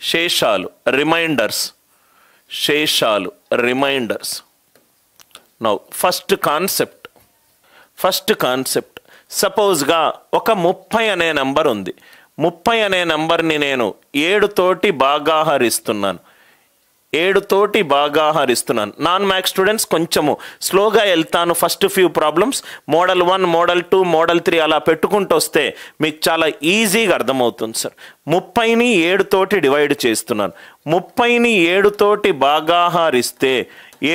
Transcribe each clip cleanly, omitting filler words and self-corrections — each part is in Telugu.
శేషాలు రిమైండర్స్, శేషాలు రిమైండర్స్. నౌ ఫస్ట్ కాన్సెప్ట్ సపోజ్గా ఒక 30 అనే నెంబర్ ఉంది. 30 అనే నెంబర్ని నేను 7 తోటి భాగాహరిస్తున్నాను. 7 తోటి భాగాహరిస్తున్నాను. నాన్ మ్యాథ్స్ స్టూడెంట్స్ కొంచెము స్లోగా వెళ్తాను. First few problems model 1, model 2, model 3 అలా పెట్టుకుంటూ వస్తే మీకు చాలా ఈజీగా అర్థమవుతుంది సార్. 30ని 7 తోటి డివైడ్ చేస్తున్నాను. 30ని 7 తోటి భాగాహరిస్తే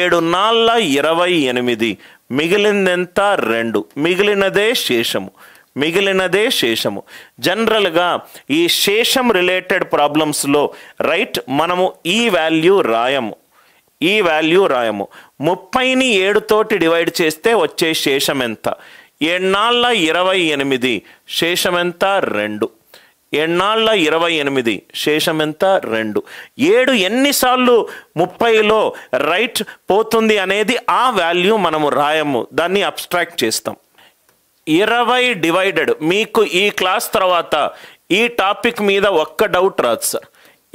7 4 28, మిగిలిందెంత 2, మిగిలినదే శేషము. జనరల్గా ఈ శేషం రిలేటెడ్ ప్రాబ్లమ్స్లో రైట్ మనము ఈ వాల్యూ రాయము. 30ని 7 తోటి డివైడ్ చేస్తే వచ్చే శేషం ఎంత? 7 4 28, శేషం ఎంత? 2. 7 4 28, శేషం ఎంత? 2. 7 ఎన్నిసార్లు 30లో రైట్ పోతుంది అనేది ఆ వాల్యూ మనము రాయము, దాన్ని అబ్స్ట్రాక్ట్ చేస్తాం. 20 డివైడెడ్, మీకు ఈ క్లాస్ తర్వాత ఈ టాపిక్ మీద ఒక్క డౌట్ రాదు sir.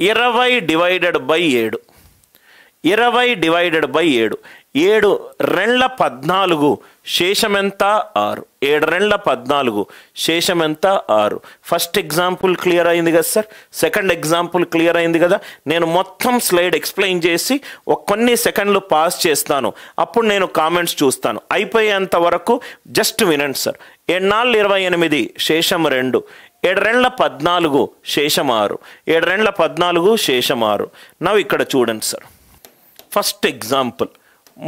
20 divided by 7, 20 divided by 7, 7 2 14, శేషం ఎంత? 6. 7 2 14, శేషం ఎంత? 6. ఫస్ట్ ఎగ్జాంపుల్ క్లియర్ అయింది కదా సార్. సెకండ్ ఎగ్జాంపుల్ క్లియర్ అయింది కదా. నేను మొత్తం స్లైడ్ ఎక్స్ప్లెయిన్ చేసి కొన్ని సెకండ్లు పాస్ చేస్తాను, అప్పుడు నేను కామెంట్స్ చూస్తాను. అయిపోయేంత వరకు జస్ట్ వినండి సార్. 7 4 28, శేషం 2. 7 2 14, శేషం 6. 7 2 14, శేషం 6. నవ్వు ఇక్కడ చూడండి sir. First example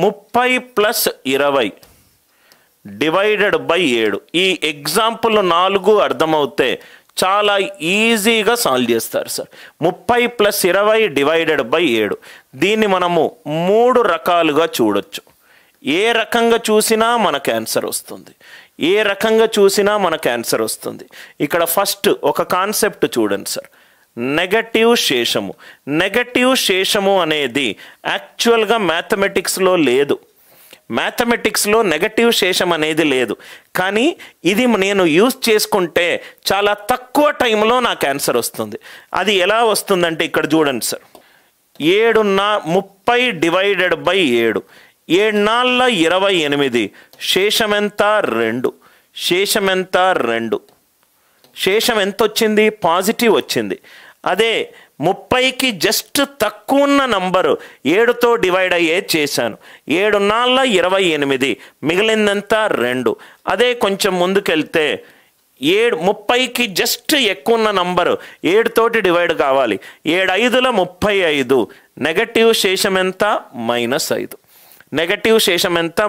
30 + 20 divided by 7. ఈ ఎగ్జాంపుల్ 4 అర్థమవుతే చాలా ఈజీగా సాల్వ్ చేస్తారు సార్. 30 + 20 divided by 7. దీన్ని మనము 3 రకాలుగా చూడొచ్చు. ఏ రకంగా చూసినా మనకు ఆన్సర్ వస్తుంది. ఇక్కడ ఫస్ట్ ఒక కాన్సెప్ట్ చూడండి సార్. నెగటివ్ శేషము అనేది యాక్చువల్గా మ్యాథమెటిక్స్లో లేదు. నెగటివ్ శేషం అనేది లేదు, కానీ ఇది నేను యూజ్ చేసుకుంటే చాలా తక్కువ టైంలో నాకు ఆన్సర్ వస్తుంది. అది ఎలా వస్తుందంటే ఇక్కడ చూడండి సార్. 30 డివైడెడ్ బై 7, 7 4 28, శేషం ఎంత? 2. శేషం ఎంత వచ్చింది? పాజిటివ్ వచ్చింది. అదే 30కి జస్ట్ తక్కువ ఉన్న నంబరు 7తో డివైడ్ అయ్యే చేశాను. 7 4 28, మిగిలిందంతా 2. అదే కొంచెం ముందుకెళ్తే 30కి జస్ట్ ఎక్కువ ఉన్న నంబరు 7 తోటి డివైడ్ కావాలి. 7 5 35, నెగటివ్ శేషం ఎంత?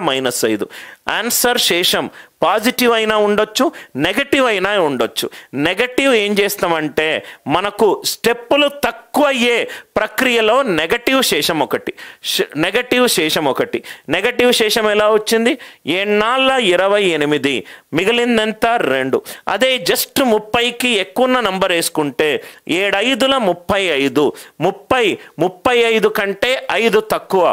-5. ఆన్సర్ శేషం పాజిటివ్ అయినా ఉండొచ్చు, నెగటివ్ అయినా ఉండొచ్చు. నెగటివ్ ఏం చేస్తామంటే మనకు స్టెప్పులు తక్కువ అయ్యే ప్రక్రియలో నెగటివ్ శేషం ఒకటి. నెగటివ్ శేషం ఎలా వచ్చింది? 7 4 28, మిగిలిందంతా 2. అదే జస్ట్ 30కి ఎక్కువ ఉన్న నంబర్ వేసుకుంటే 7 5 35, 35 కంటే 5 తక్కువ,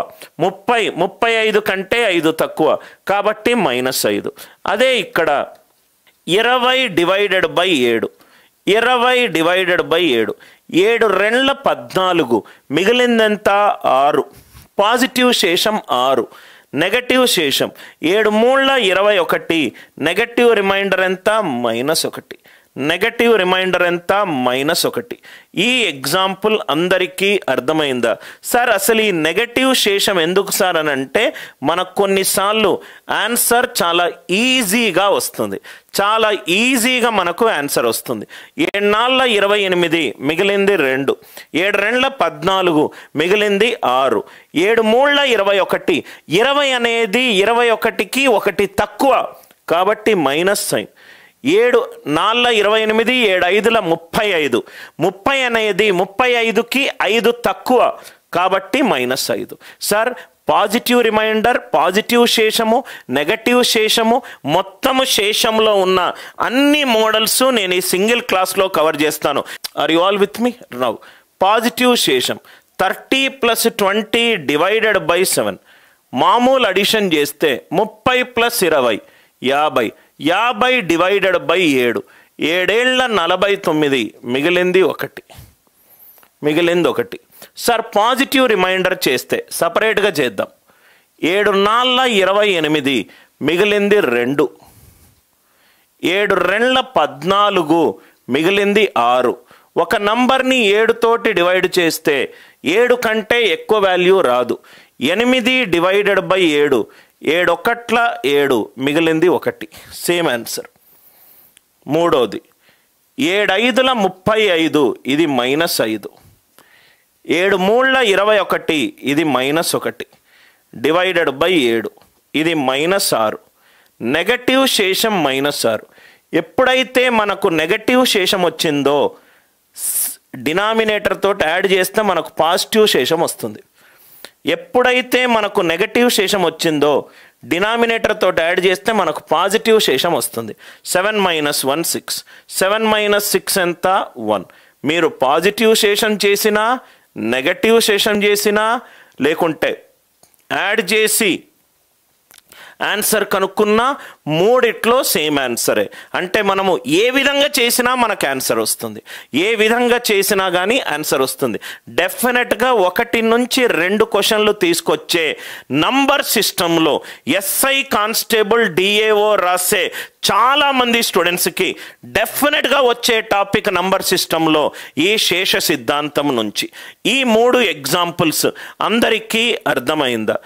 35 కంటే 5 తక్కువ, కాబట్టి -5. అదే ఇక్కడ 20 డివైడెడ్ బై 7, 7 2 14, మిగిలిందంతా 6. పాజిటివ్ శేషం 6. నెగటివ్ శేషం 7 3 21, నెగటివ్ రిమైండర్ ఎంత? -1. ఈ ఎగ్జాంపుల్ అందరికీ అర్థమైందా సార్? అసలు ఈ నెగటివ్ శేషం ఎందుకు సార్ అని అంటే మనకు కొన్నిసార్లు ఆన్సర్ చాలా ఈజీగా వస్తుంది. మనకు ఆన్సర్ వస్తుంది. 7 4 28, మిగిలింది 2. 7 2 14, మిగిలింది 6. 7 3 21, 20 అనేది 21కి 1 తక్కువ, కాబట్టి మైనస్ సైన్. 7 4 28, 7 5 35, 30 అనేది 35కి 5 తక్కువ, కాబట్టి -5. సార్ పాజిటివ్ రిమైండర్, పాజిటివ్ శేషము, నెగటివ్ శేషము, మొత్తము శేషంలో ఉన్న అన్ని మోడల్స్ నేను ఈ సింగిల్ క్లాస్లో కవర్ చేస్తాను. Are you all with me? Now positive శేషం 30 + 20 డివైడెడ్ బై 7. మామూలు అడిషన్ చేస్తే 30 + 20 50, 50 డివైడెడ్ బై 7, 7 49, మిగిలింది 1. మిగిలింది 1. సార్ పాజిటివ్ రిమైండర్ చేస్తే సపరేట్గా చేద్దాం. 7 4 28, మిగిలింది 2. 7 2 14, మిగిలింది 6. ఒక నంబర్ని 7 తోటి డివైడ్ చేస్తే 7 కంటే ఎక్కువ వాల్యూ రాదు. 8 డివైడెడ్ బై 7, 7 1 7, మిగిలింది 1. Same answer. మూడోది 7 5 35, ఇది -5. 7 3 21, ఇది -1, డివైడెడ్ బై 7, ఇది -6. నెగటివ్ శేషం -6. ఎప్పుడైతే మనకు నెగటివ్ శేషం వచ్చిందో డినామినేటర్ తోటి యాడ్ చేస్తే మనకు పాజిటివ్ శేషం వస్తుంది. ఎప్పుడైతే మనకు నెగటివ్ శేషం వచ్చిందో డినామినేటర్ తోటి యాడ్ చేస్తే మనకు పాజిటివ్ శేషం వస్తుంది. 7 - 1 6, 7 - 6 ఎంత? 1. మీరు పాజిటివ్ శేషం చేసినా నెగటివ్ శేషం చేసినా లేకుంటే యాడ్ చేసి ఆన్సర్ కనుక్కున్నా మూడిట్లో సేమ్ ఆన్సరే. అంటే మనము ఏ విధంగా చేసినా మనకు ఆన్సర్ వస్తుంది, ఏ విధంగా చేసినా కానీ ఆన్సర్ వస్తుంది. డెఫినెట్గా 1 నుంచి 2 క్వశ్చన్లు తీసుకొచ్చే నంబర్ సిస్టంలో ఎస్ఐ కానిస్టేబుల్ డిఏఓ రాసే చాలామంది స్టూడెంట్స్కి డెఫినెట్గా వచ్చే టాపిక్ నంబర్ సిస్టంలో ఈ శేష సిద్ధాంతం నుంచి. ఈ 3 ఎగ్జాంపుల్స్ అందరికీ అర్థమైందా?